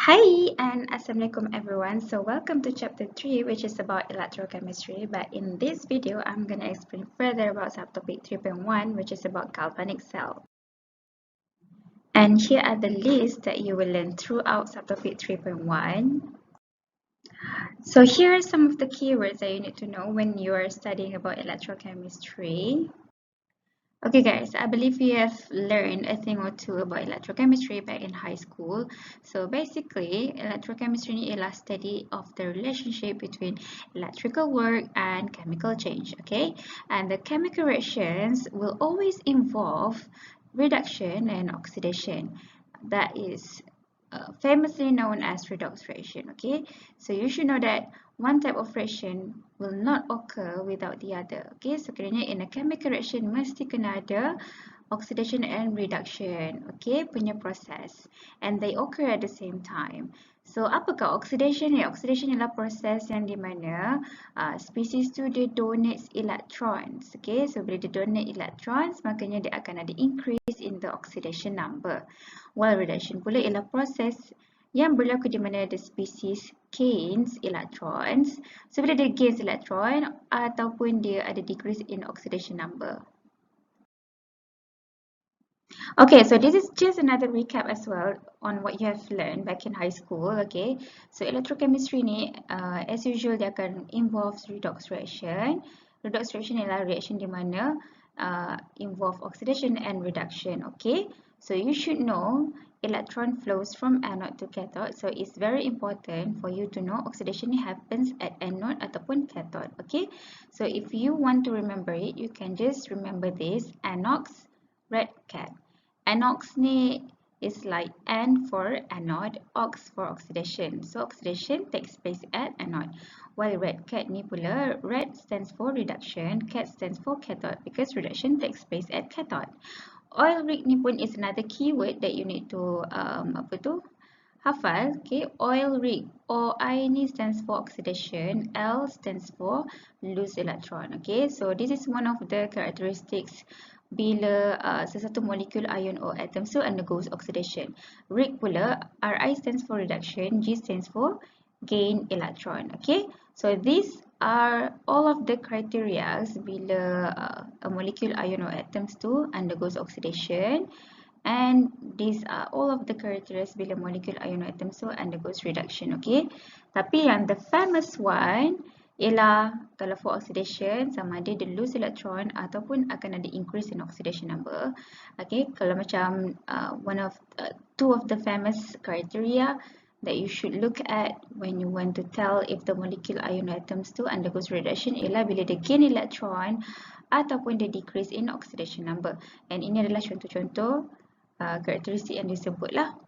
Hi and Assalamualaikum everyone. So welcome to chapter 3, which is about electrochemistry. But in this video, I'm going to explain further about subtopic 3.1, which is about galvanic cell. And here are the lists that you will learn throughout subtopic 3.1. So here are some of the keywords that you need to know when you are studying about electrochemistry. Okay guys, I believe you have learned a thing or two about electrochemistry back in high school. So basically, electrochemistry is a study of the relationship between electrical work and chemical change, okay? And the chemical reactions will always involve reduction and oxidation. That is famously known as redox reaction, okay? So you should know that one type of reaction will not occur without the other, okay? So kerana in a chemical reaction mesti kena ada oxidation and reduction, okay, punya proses, and they occur at the same time. So apakah oxidation ni? Oxidation ialah proses yang di mana species tu dia donates electrons, okay? So bila dia donate electrons, makanya dia akan ada increase in the oxidation number. While reduction pula ialah proses yang berlaku di mana the species gains electrons. So bila dia gains electron ataupun dia ada decrease in oxidation number. Okay, so this is just another recap as well on what you have learned back in high school. Okay, so electrochemistry ni as usual dia akan involves redox reaction. Redox reaction ialah reaction di mana involve oxidation and reduction. Okay, so you should know electron flows from anode to cathode. So it's very important for you to know oxidation happens at anode ataupun cathode. Okay, so if you want to remember it, you can just remember this: anox, red cat. Anox ni is like N for anode, ox for oxidation. So oxidation takes place at anode. While red cat ni pula, red stands for reduction, cat stands for cathode because reduction takes place at cathode. Oil rig ni pun is another keyword that you need to hafal. Okay, oil rig. OI ni stands for oxidation, L stands for loose electron. Okay, so this is one of the characteristics bila sesuatu molekul ion or atom so undergoes oxidation. Rig pula, Ri stands for reduction, G stands for gain electron. Okay, so these are all of the criteria bila a molecule ion or atoms to undergoes oxidation, and these are all of the characteristics bila molecule ion or atoms to undergoes reduction. Okay, tapi yang the famous one ialah kalau for oxidation sama ada dia lose electron ataupun akan ada increase in oxidation number. Okay, kalau macam two of the famous criteria that you should look at when you want to tell if the molecule ion atoms to undergoes reduction ialah bila dia gain electron ataupun dia decrease in oxidation number. And ini adalah contoh-contoh karakteristik yang disebutlah.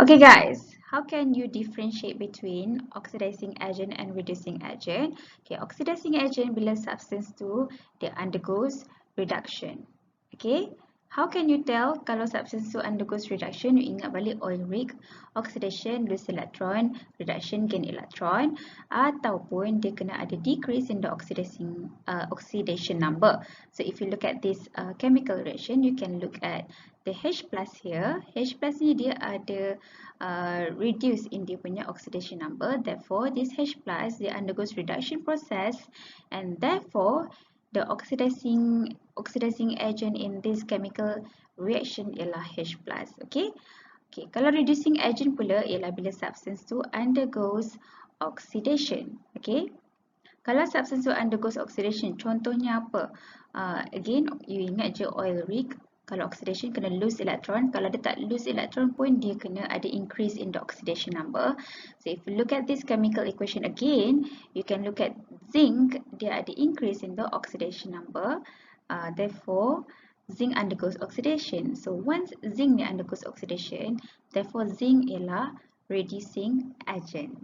Okay guys, how can you differentiate between oxidizing agent and reducing agent? Okay, oxidizing agent bila substance tu dia undergoes reduction. Okay, how can you tell kalau substance tu undergoes reduction? You ingat balik oil rig, oxidation lose electron, reduction gain electron, ataupun dia kena ada decrease in the oxidation number. So if you look at this chemical reaction, you can look at the H plus here. H plus ni dia ada reduce in dia punya oxidation number. Therefore, this H plus dia undergoes reduction process, and therefore the oxidizing agent in this chemical reaction ialah H plus. Okay. Okay. Kalau reducing agent pula ialah bila substance tu undergoes oxidation. Okay. Kalau substance tu undergoes oxidation, contohnya apa? Again, you ingat je oil rig. Kalau oxidation kena lose electron, kalau dia tak lose electron pun dia kena ada increase in the oxidation number. So if you look at this chemical equation again, you can look at zinc, dia ada increase in the oxidation number. Therefore, zinc undergoes oxidation. So once zinc ni undergoes oxidation, therefore zinc ialah reducing agent.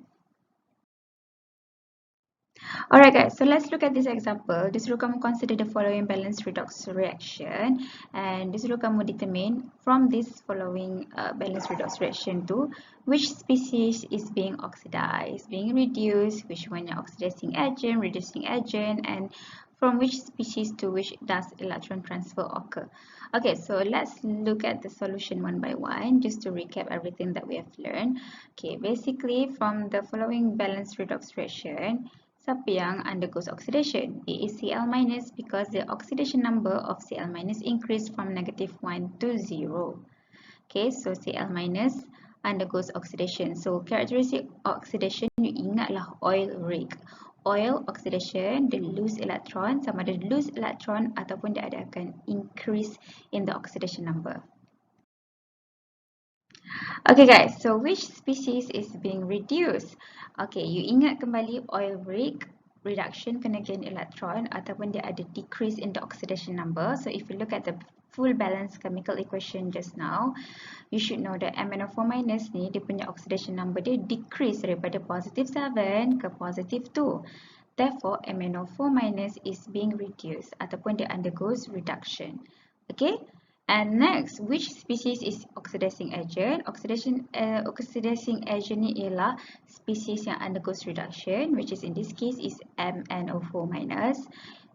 Alright guys, so let's look at this example. Disuruh kamu consider the following balanced redox reaction, and disuruh kamu determine from this following balanced redox reaction to which species is being oxidized, being reduced, which one are oxidizing agent, reducing agent, and from which species to which does electron transfer occur? Okay, so let's look at the solution one by one just to recap everything that we have learned. Okay, basically from the following balanced redox reaction, siapa yang undergoes oxidation? It is Cl minus because the oxidation number of Cl minus increased from -1 to 0. Okay, so Cl minus undergoes oxidation. So characteristic oxidation, you ingatlah oil rig. Oil oxidation, the loose electron, sama ada loose electron ataupun dia ada akan increase in the oxidation number. Okay guys, so which species is being reduced? Okay, you ingat kembali oil rig reduction kena gain electron ataupun dia ada decrease in the oxidation number. So if you look at the full balance chemical equation just now, you should know that MnO4 minus ni dia punya oxidation number dia decrease daripada positive 7 ke positive 2. Therefore, MnO4 minus is being reduced ataupun dia undergoes reduction. Okay? And next, which species is oxidizing agent? Oxidizing agent ni ialah species yang undergoes reduction, which is in this case is MnO4 minus.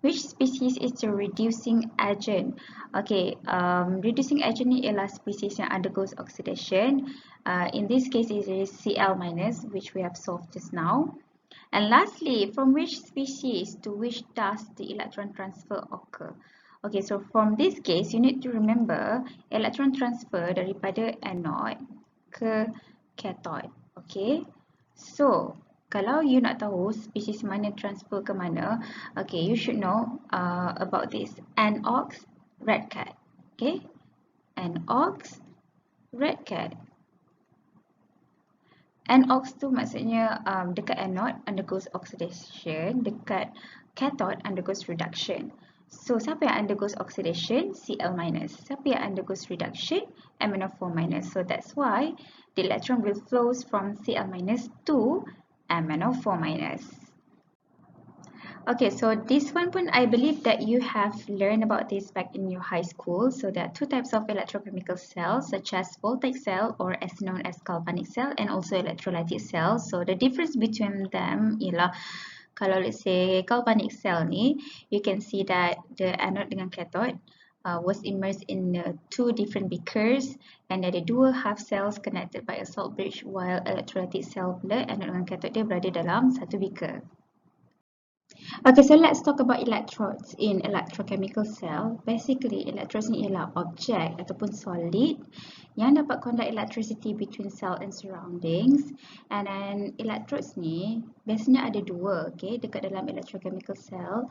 Which species is the reducing agent? Okay, reducing agent ni ialah species yang undergoes oxidation. In this case, it is Cl minus, which we have solved just now. And lastly, from which species to which does the electron transfer occur? Okay, so from this case, you need to remember electron transfer daripada anode ke cathode. Okay, so kalau you nak tahu species mana transfer ke mana, okay, you should know about this. Anox, red cat. Okay, anox, red cat. Anox tu maksudnya dekat anode undergoes oxidation, dekat cathode undergoes reduction. So siapa yang undergoes oxidation? Cl minus. Siapa yang undergoes reduction? MnO4 minus. So that's why the electron will flows from Cl minus to MnO4 minus. Okay, so this one pun I believe that you have learned about this back in your high school. So there are two types of electrochemical cells, such as voltaic cell or as known as galvanic cell, and also electrolytic cells. So the difference between them ialah kalau let's say galvanic cell ni, you can see that the anode dengan cathode was immersed in two different beakers, and ada dua half cells connected by a salt bridge, while electrolytic cell pula anode dengan cathode dia berada dalam satu beaker. Okay, so let's talk about electrodes in electrochemical cell. Basically, electrodes ni ialah objek ataupun solid yang dapat conduct electricity between cell and surroundings. And then electrodes ni biasanya ada dua, okay, dekat dalam electrochemical cell,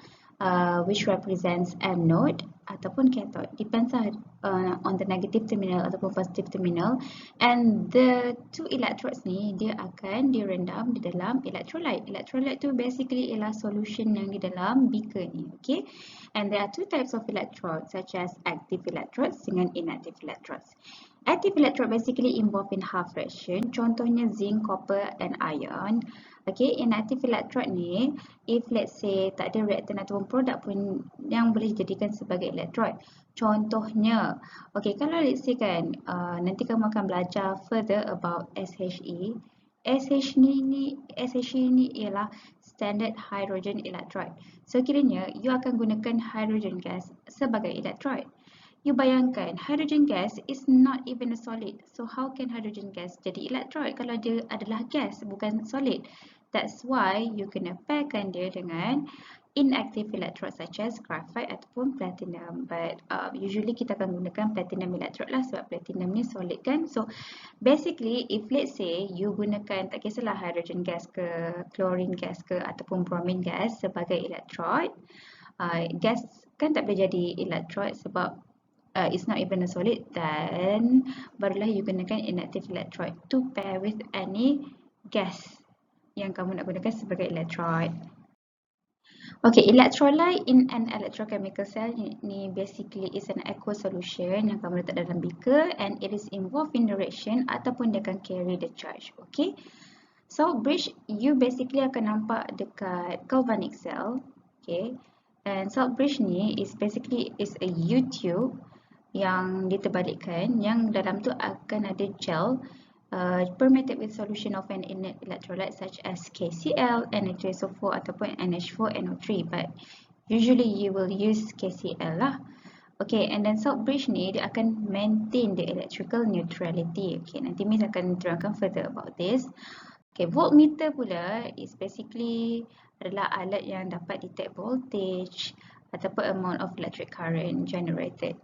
which represents anode ataupun cathode. Depends on the negative terminal ataupun positive terminal. And the two electrodes ni dia akan direndam di dalam electrolyte. Electrolyte tu basically ialah solution yang di dalam beaker ni, okay. And there are two types of electrodes, such as active electrodes dengan inactive electrodes. Active electrode basically involved in half reaction, contohnya zinc, copper and iron. Okay, inactive electrode ni, if let's say tak ada reaktan ataupun produk pun yang boleh dijadikan sebagai electrode. Contohnya, okay, kalau let's say kan, nanti kamu akan belajar further about SHE. SHE ni ialah standard hydrogen electrode. So kiranya, you akan gunakan hydrogen gas sebagai electrode. You bayangkan, hydrogen gas is not even a solid. So how can hydrogen gas jadi electrode kalau dia adalah gas, bukan solid? That's why you kena pairkan dia dengan inactive electrode such as graphite ataupun platinum. But usually kita akan gunakan platinum electrode lah sebab platinum ni solid kan. So basically, if let's say you gunakan, tak kisahlah hydrogen gas ke, chlorine gas ke ataupun bromine gas sebagai electrode, gas kan tak boleh jadi electrode sebab it's not even a solid, then barulah you gunakan inactive electrode to pair with any gas yang kamu nak gunakan sebagai electrode. Okay, electrolyte in an electrochemical cell ni basically is an aqueous solution yang kamu letak dalam beaker, and it is involved in the reaction ataupun dia akan carry the charge. Okay, salt bridge you basically akan nampak dekat galvanic cell. Okay, and salt bridge ni is basically is a U-tube yang diterbalikkan, yang dalam tu akan ada gel permeated with solution of an inert electrolyte such as KCl, Na2SO4 ataupun NH4NO3. But Usually you will use KCl lah. Okay, and then salt bridge ni dia akan maintain the electrical neutrality. Okay, nanti Miss akan terangkan further about this. Okay, voltmeter pula is basically adalah alat yang dapat detect voltage ataupun amount of electric current generated.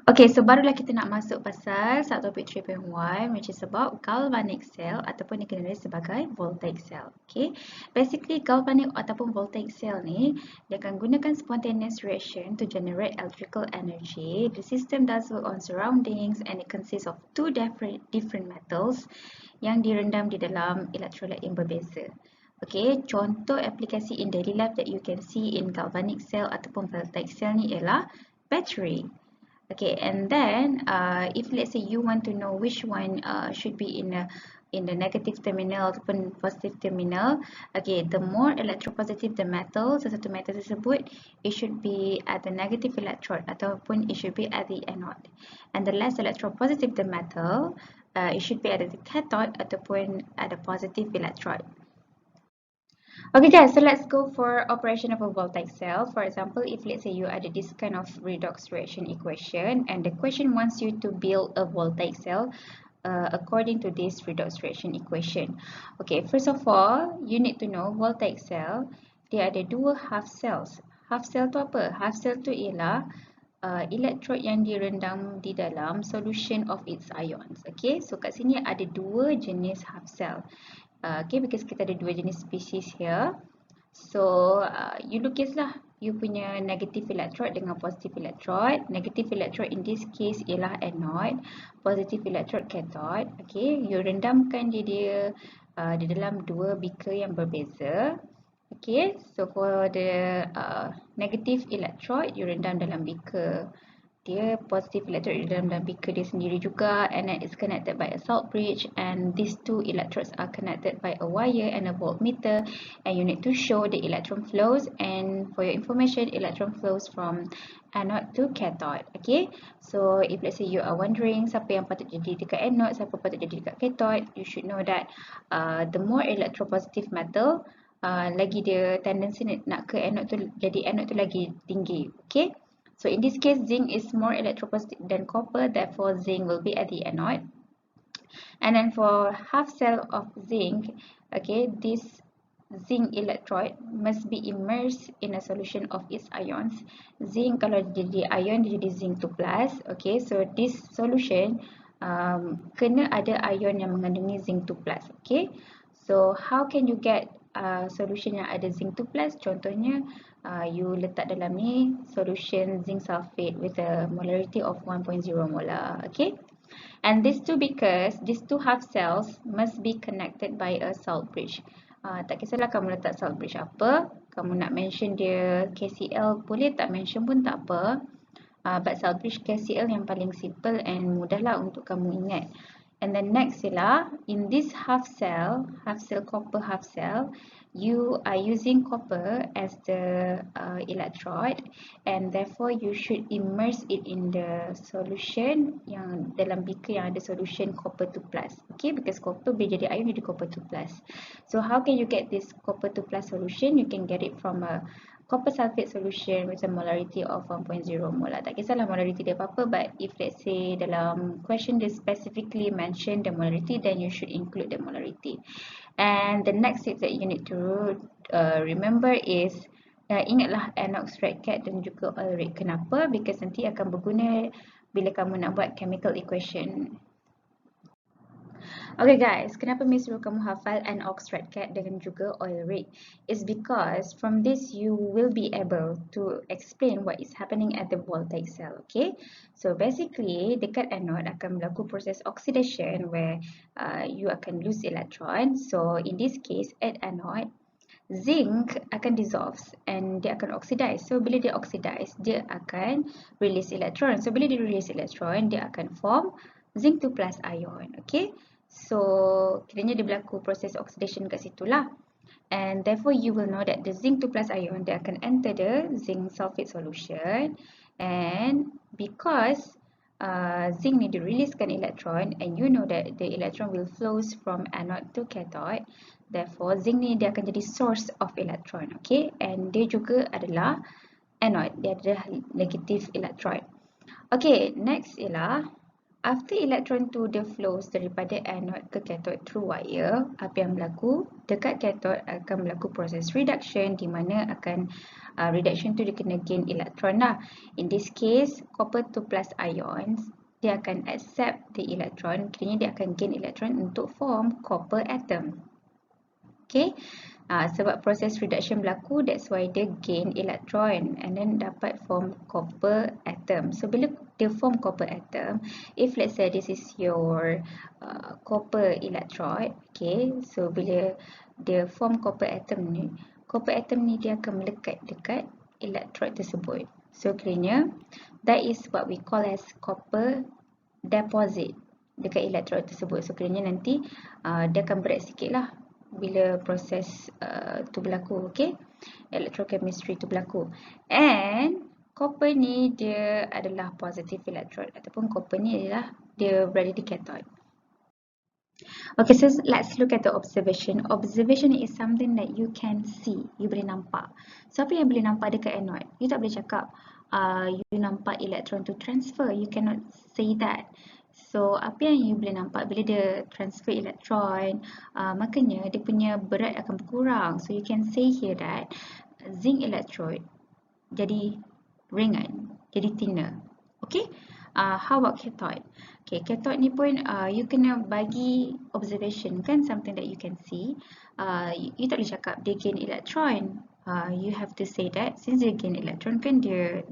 Okay, so barulah kita nak masuk pasal subtopic 3.1 which is about galvanic cell ataupun dikenali sebagai voltaic cell. Okay, basically galvanic ataupun voltaic cell ni dia akan gunakan spontaneous reaction to generate electrical energy. The system does work on surroundings and it consists of two different metals yang direndam di dalam electrolyte yang berbeza. Okay, contoh aplikasi in daily life that you can see in galvanic cell ataupun voltaic cell ni ialah battery. Okay, and then if let's say you want to know which one should be in the negative terminal ataupun positive terminal, okay, the more electropositive the metal, sesuatu metal tersebut, it should be at the negative electrode ataupun it should be at the anode. And the less electropositive the metal, it should be at the cathode ataupun at the positive electrode. Okay guys, so let's go for operation of a voltaic cell. For example, if let's say you ada this kind of redox reaction equation and the question wants you to build a voltaic cell according to this redox reaction equation. Okay, first of all, you need to know voltaic cell, dia ada dua half cells. Half cell tu apa? Half cell tu ialah electrode yang direndam di dalam solution of its ions. Okay, so kat sini ada dua jenis half cell. Okay, because kita ada dua jenis species here. So, you lukis lah you punya negative electrode dengan positive electrode. Negative electrode in this case ialah anode, positive electrode cathode. Okay, you rendamkan dia di dalam dua beaker yang berbeza. Okay, so for the negative electrode, you rendam dalam beaker dia, positive electrode di dalam beaker dia sendiri juga, and then it's connected by a salt bridge, and these two electrodes are connected by a wire and a voltmeter, and you need to show the electron flows. And for your information, electron flows from anode to cathode. Okay, so if let's say you are wondering siapa yang patut jadi dekat anode, siapa patut jadi dekat cathode, you should know that the more electropositive metal, lagi dia tendency nak ke anode tu, jadi anode tu lagi tinggi. Okay, so in this case, zinc is more electropositive than copper, therefore zinc will be at the anode. And then for half cell of zinc, okay, this zinc electrode must be immersed in a solution of its ions. Zinc kalau jadi ion, dia jadi zinc 2+. Okay, so this solution kena ada ion yang mengandungi zinc 2+. Okay, so how can you get solution yang ada zinc 2+? Contohnya, you letak dalam ni solution zinc sulfate with a molarity of 1.0 molar. Okay, and these two beakers, these two half cells must be connected by a salt bridge. Tak kisahlah kamu letak salt bridge apa, kamu nak mention dia KCl boleh, tak mention pun tak apa, but salt bridge KCl yang paling simple and mudahlah untuk kamu ingat. And then next ialah, in this half cell copper half cell, you are using copper as the electrode, and therefore you should immerse it in the solution yang dalam beaker yang ada solution copper 2+. Okay, because copper boleh jadi ion, jadi copper 2+. So how can you get this copper 2+ solution? You can get it from a copper sulfate solution with a molarity of 1.0 molar. Tak kisahlah molarity dia apa-apa, but if let's say dalam question they specifically mention the molarity, then you should include the molarity. And the next tip that you need to remember is, ingatlah anox, red cat dan juga oil rig. Kenapa? Because nanti akan berguna bila kamu nak buat chemical equation. Okay guys, kenapa Miss suruh kamu hafal anox, red cat dengan juga oil rig? Is because from this you will be able to explain what is happening at the voltaic cell. Okay, so basically dekat anode akan berlaku proses oxidation where you akan lose electron. So in this case at anode, zinc akan dissolve and dia akan oxidize. So bila dia oxidize, dia akan release electron. So bila dia release electron, dia akan form zinc 2+ ion. Okay, so kiranya dia berlaku proses oxidation kat situ lah. And therefore you will know that the zinc 2+ ion, dia akan enter the zinc sulfate solution, and because zinc ni dia releasekan elektron, and you know that the electron will flows from anode to cathode. Therefore, zinc ni dia akan jadi source of electron, okay? And dia juga adalah anode, dia adalah negative electron. Okay, next ialah after electron tu dia flows daripada anode ke cathode through wire, apa yang berlaku? Dekat cathode akan berlaku proses reduction, di mana akan reduction tu dia kena gain electron lah. In this case, copper 2 plus ions, dia akan accept the electron, kiranya dia akan gain electron untuk form copper atom. Okay, sebab proses reduction berlaku, that's why dia gain electron and then dapat form copper atom. So bila dia form copper atom, if let's say this is your copper electrode, okay, so bila dia form copper atom ni dia akan melekat dekat electrode tersebut. So kiranya that is what we call as copper deposit dekat electrode tersebut. So kiranya nanti dia akan berat sikit lah bila proses tu berlaku, okay? Electrochemistry tu berlaku. And copper ni dia adalah positive electrode, ataupun copper ni adalah dia berada di cathode. Okay, so let's look at the observation. Observation is something that you can see, you boleh nampak. So apa yang boleh nampak dekat anode? You tak boleh cakap you nampak electron to transfer, you cannot say that. So, apa yang you boleh nampak bila dia transfer elektron, makanya dia punya berat akan berkurang. So, you can say here that zinc electrode jadi ringan, jadi thinner. Okay? How about cathode? Okay, cathode ni pun you kena bagi observation kan, something that you can see. You tak boleh cakap dia gain electron. You have to say that since dia gain electron kan, dia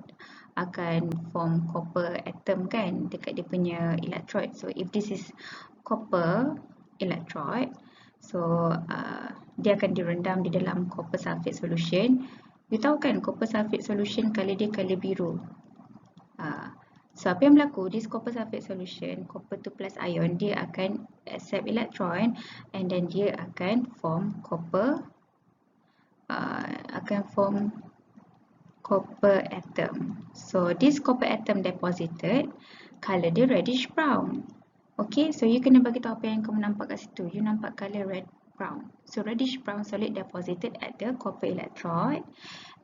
akan form copper atom kan dekat dia punya electrode. So if this is copper electrode, so dia akan direndam di dalam copper sulfate solution. You tahu kan copper sulfate solution color dia color biru. So apa yang berlaku, this copper sulfate solution, copper 2 plus ion, dia akan accept electron and then dia akan form copper copper atom. So this copper atom deposited, color dia reddish brown. Okay, so you kena bagi tahu apa yang kamu nampak kat situ. You nampak color red brown. So reddish brown solid deposited at the copper electrode,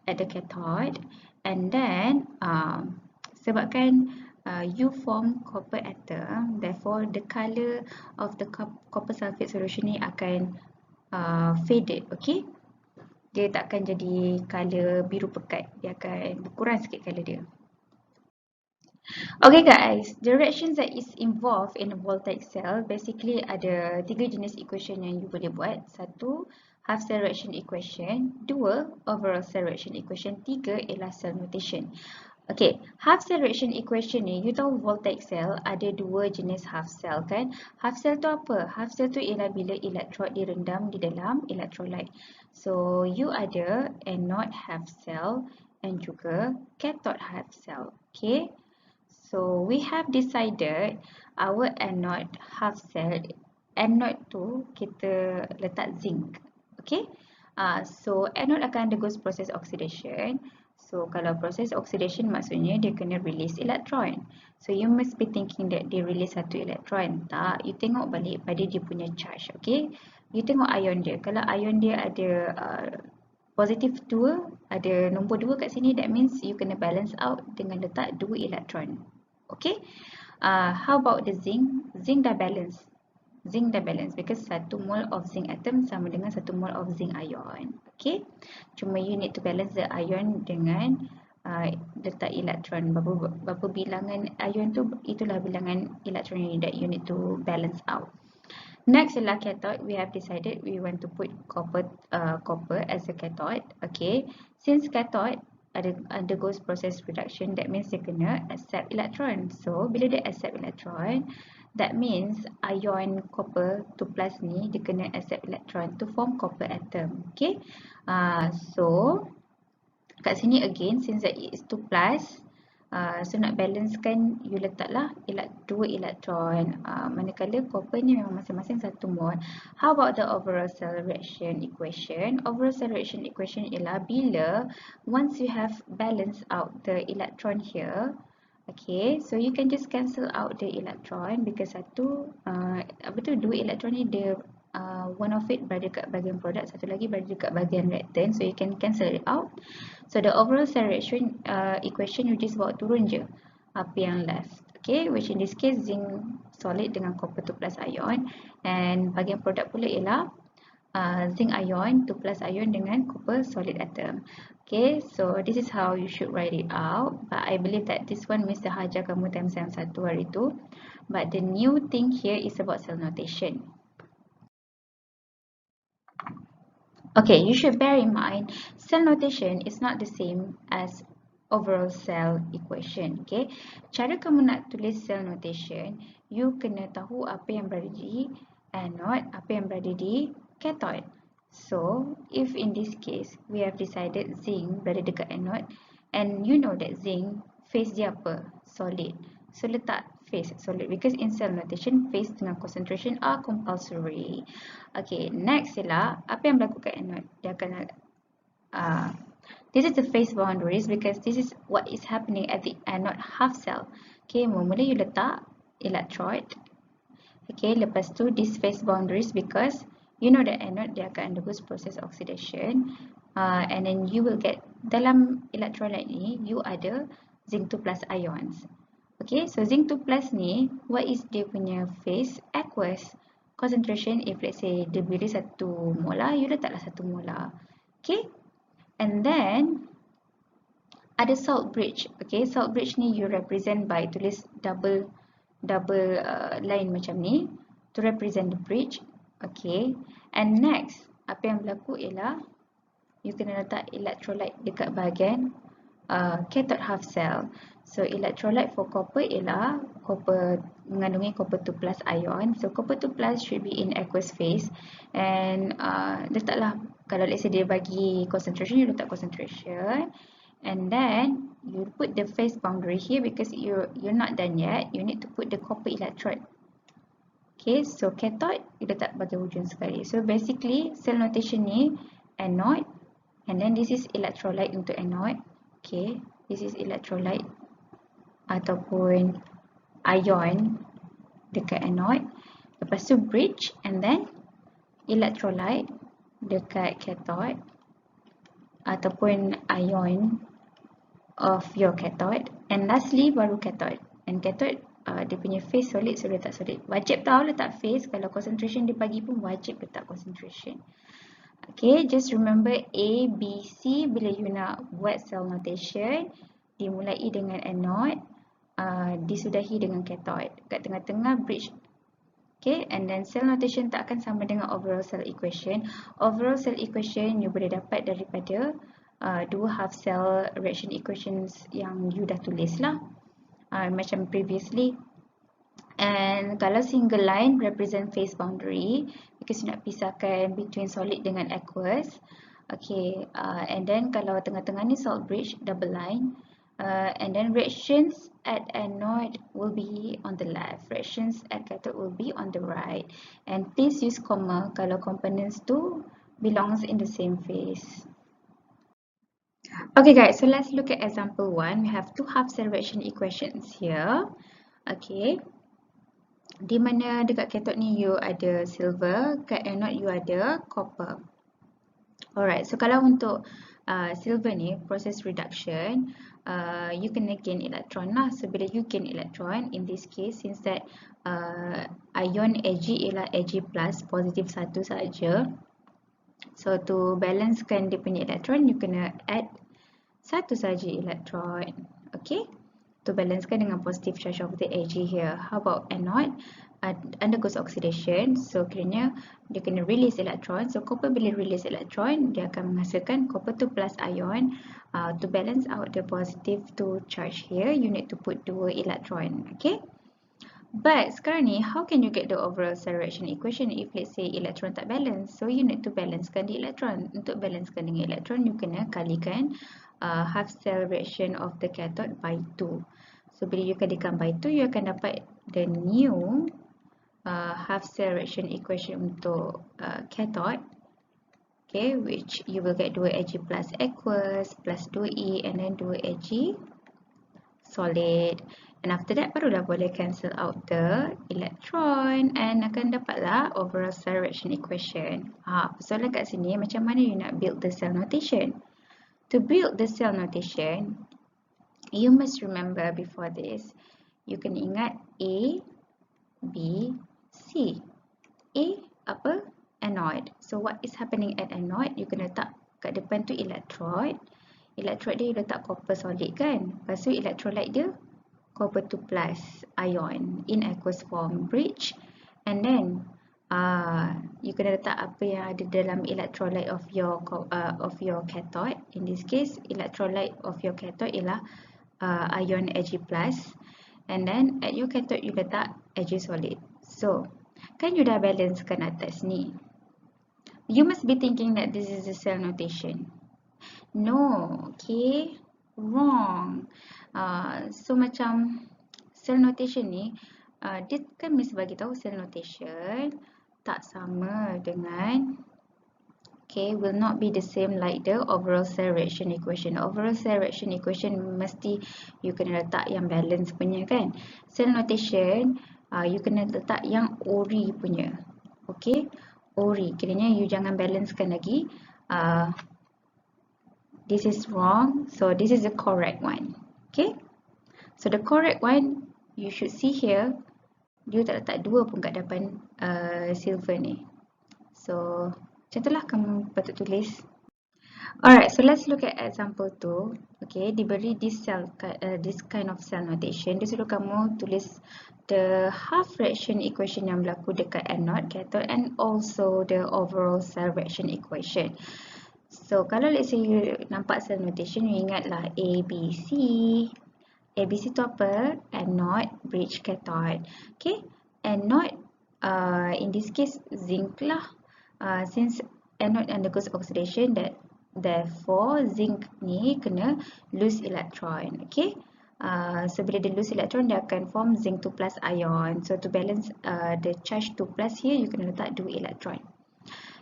at the cathode, and then sebabkan you form copper atom, therefore the color of the copper sulfate solution ni akan faded. Okay, dia takkan jadi color biru pekat, dia akan berkurang sikit color dia. Okay guys, the reactions that is involved in a voltaic cell basically ada 3 jenis equation yang you boleh buat. 1, half cell reaction equation. 2, overall cell reaction equation. 3 ialah cell notation. Okay, half cell reaction equation ni, you tahu voltaic cell ada 2 jenis half cell kan? Half cell tu apa? Half cell tu ialah bila electrode direndam di dalam electrolyte. So, you ada anode half cell and juga cathode half cell. Okay, so we have decided our anode half cell, anode tu kita letak zinc. Okay, so anode akan undergo proses oxidation. So, kalau proses oxidation maksudnya dia kena release electron. So, you must be thinking that dia release satu electron. Tak, you tengok balik pada dia punya charge. Okay, you tengok ion dia. Kalau ion dia ada positive 2, ada nombor 2 kat sini, that means you kena balance out dengan letak 2 electron. Okay, how about the zinc? Zinc dah balance. Zinc dah balance because 1 mole of zinc atom sama dengan 1 mole of zinc ion. Okay, cuma you need to balance the ion dengan letak elektron. Berapa bilangan ion tu, itulah bilangan elektron that you need to balance out. Next adalah cathode. We have decided we want to put copper as a cathode. Okay, since cathode undergoes process reduction, that means dia kena accept electron. So bila dia accept electron, that means ion copper 2 plus ni dia kena accept electron to form copper atom. Okay, so kat sini again, since that it is 2 plus, so nak balance kan, you letaklah 2 electron, manakala copper ni memang masing-masing 1 mole. How about the overall cell reaction equation? Overall cell reaction equation ialah bila once you have balanced out the electron here, Okay, so you can just cancel out the electron because dua elektron ni dia one of it berada dekat bahagian product, satu lagi berada dekat bahagian reactant, so you can cancel it out. So the overall cell reaction equation you just bawa turun je apa yang left. Okay, which in this case zinc solid dengan copper 2 plus ion, and bahagian product pula ialah zinc ion 2 plus ion dengan copper solid atom. Okay, so this is how you should write it out. But I believe that this one Mr. Hajar kamu time sem 1 hari tu. But the new thing here is about cell notation. Okay, you should bear in mind cell notation is not the same as overall cell equation. Okay, cara kamu nak tulis cell notation, you kena tahu apa yang berada di anode, apa yang berada di cathode. So, if in this case we have decided zinc berada dekat anode, and you know that zinc phase dia apa? Solid. So letak phase solid because in cell notation phase dengan concentration are compulsory. Okay, next ialah apa yang berlaku kat anode. Dia akan this is the phase boundaries because this is what is happening at the anode half cell. Okay, mula-mula you letak electrode. Okay, lepas tu this phase boundaries because you know that anode dia akan undergo process oxidation, and then you will get dalam electrolyte ni you ada zinc 2 plus ions. Okay, so zinc 2 plus ni what is dia punya phase? Aqueous. Concentration, if let's say dia beri 1 molar, you letaklah 1 molar. Okay, and then ada salt bridge. Okay, salt bridge ni you represent by tulis double line macam ni to represent the bridge. Okay, and next apa yang berlaku ialah you kena letak electrolyte dekat bahagian cathode half cell. So electrolyte for copper ialah copper mengandungi copper 2 plus ion. So copper 2 plus should be in aqueous phase, and letaklah, kalau let's say dia bagi concentration, you letak concentration, and then you put the phase boundary here because you're not done yet. You need to put the copper electrode. Okay, so cathode you letak bahagian hujung sekali. So basically cell notation ni anode, and then this is electrolyte untuk anode. Okay, this is electrolyte ataupun ion dekat anode. Lepas tu bridge, and then electrolyte dekat cathode ataupun ion of your cathode, and lastly baru cathode. And cathode dia punya phase solid, so letak solid. Wajib tahu letak phase, kalau concentration dia bagi pun wajib letak concentration. Okay, just remember A, B, C bila you nak buat cell notation. Dimulai dengan anode, disudahi dengan cathode. Kat tengah-tengah bridge. Okay, and then cell notation tak akan sama dengan overall cell equation. Overall cell equation you boleh dapat daripada dua half cell reaction equations yang you dah tulis lah, macam previously. And kalau single line represent phase boundary because you nak pisahkan between solid dengan aqueous. Okay, and then kalau tengah-tengah ni salt bridge, double line, and then reactions at anode will be on the left, reactions at cathode will be on the right, and please use comma kalau components tu belongs in the same phase. Okay guys, so let's look at example 1. We have two half cell reaction equations here. Okay, di mana dekat cathode ni you ada silver, kat anode you ada copper. Alright, so kalau untuk silver ni process reduction, you kena gain electron lah. So bila you gain electron, in this case since that ion Ag ialah Ag plus positif 1 saja, so to balancekan dia punya electron, you kena add satu saja electron. Okay, to balancekan dengan positive charge of the Ag here. How about anode? Undergoes oxidation, so kiranya dia kena release electron. So copper bila release electron, dia akan menghasilkan copper 2 plus ion. To balance out the positive 2 charge here, you need to put 2 electron. Okay, but sekarang ni how can you get the overall cell reaction equation if let's say electron tak balance? So you need to balancekan the electron. Untuk balancekan dengan electron, you kena kalikan half cell reaction of the cathode by 2. So bila you kalikan by 2, you akan dapat the new half cell reaction equation untuk cathode. Okay, which you will get 2 Ag plus aqueous plus 2E and then 2 Ag solid. And after that, barulah boleh cancel out the electron and akan dapatlah overall cell reaction equation. Persoalan kat sini, macam mana you nak build the cell notation? To build the cell notation, you must remember before this, you kena ingat A, B, C. A apa? Anode. So what is happening at anode? You kena letak kat depan tu electrode. Electrode dia you letak copper solid kan? Lepas tu electrolyte dia copper 2 plus ion in aqueous form bridge. And then you kena letak apa yang ada dalam electrolyte of your cathode. In this case, electrolyte of your cathode ialah ion Ag+. And then at your cathode you letak Ag solid. So, kan you dah balancekan atas ni. You must be thinking that this is a cell notation. No, okay, wrong. So macam cell notation ni, dia kan mesti bagi tahu cell notation tak sama dengan, okay, will not be the same like the overall cell reaction equation. Overall cell reaction equation mesti you kena letak yang balance punya kan. Cell notation, you kena letak yang ori punya. Okay, ori. Kiranya you jangan balancekan lagi. This is wrong, so this is the correct one. Okay, so the correct one you should see here, you tak letak 2 pun kat depan silver ni. So macam itulah kamu patut tulis. Alright, so let's look at example 2. Okay, diberi this kind of cell notation. Dia suruh kamu tulis the half reaction equation yang berlaku dekat anode, cathode, and also the overall cell reaction equation. So kalau let's say you nampak cell notation, you ingatlah A, B, C. A, B, C tu apa? Anode, bridge, cathode. Okay, anode in this case zinc lah. Since anode undergoes oxidation, therefore zinc ni kena lose electron. Okay, so bila dia lose electron, dia akan form zinc 2 plus ion. So to balance the charge 2 plus here, you kena letak 2 electron.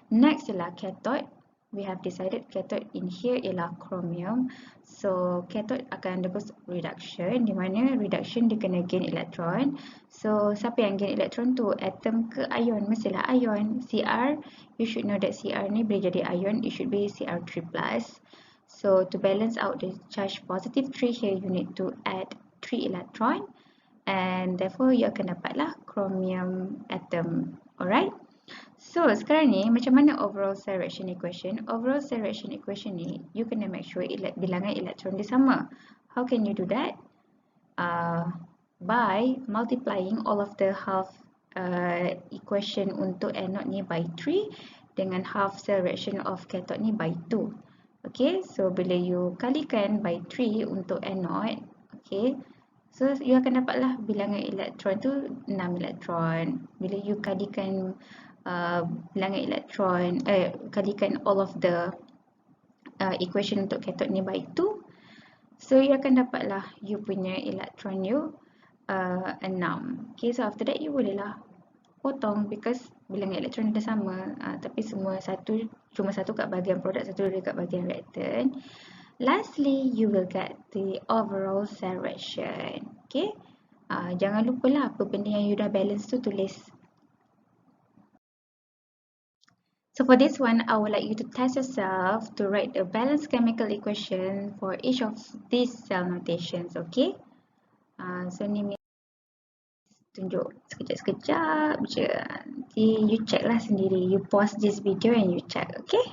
Next ialah cathode. We have decided cathode in here ialah chromium. So cathode akan undergo reduction, di mana reduction dia kena gain electron. So siapa yang gain electron tu? Atom ke ion? Mestilah ion. Cr, you should know that Cr ni boleh jadi ion, it should be Cr3+. So to balance out the charge positive 3 here, you need to add 3 electron, and therefore you akan dapatlah chromium atom. Alright. So sekarang ni macam mana overall cell reaction equation? Overall cell reaction equation ni, you kena make sure bilangan electron dia sama. How can you do that? By multiplying all of the half equation untuk anode ni by 3 dengan half cell reaction of cathode ni by 2. Okay, so bila you kalikan by 3 untuk anode, okay, so you akan dapatlah bilangan electron tu 6 electron. Bila you kalikan bilangan electron, kalikan all of the equation untuk cathode ni by 2, so you akan dapatlah you punya electron you 6. Okay, so after that you bolehlah potong because bilangan electron dah sama, tapi cuma satu kat bahagian produk, satu dekat bahagian reactant. Lastly, you will get the overall cell reaction. Okay, jangan lupalah apa benda yang you dah balance tu tulis. So for this one, I would like you to test yourself to write a balanced chemical equation for each of these cell notations. Okay, so ni tunjuk sekejap-sekejap je. Nanti you check lah sendiri. You pause this video and you check. Okay.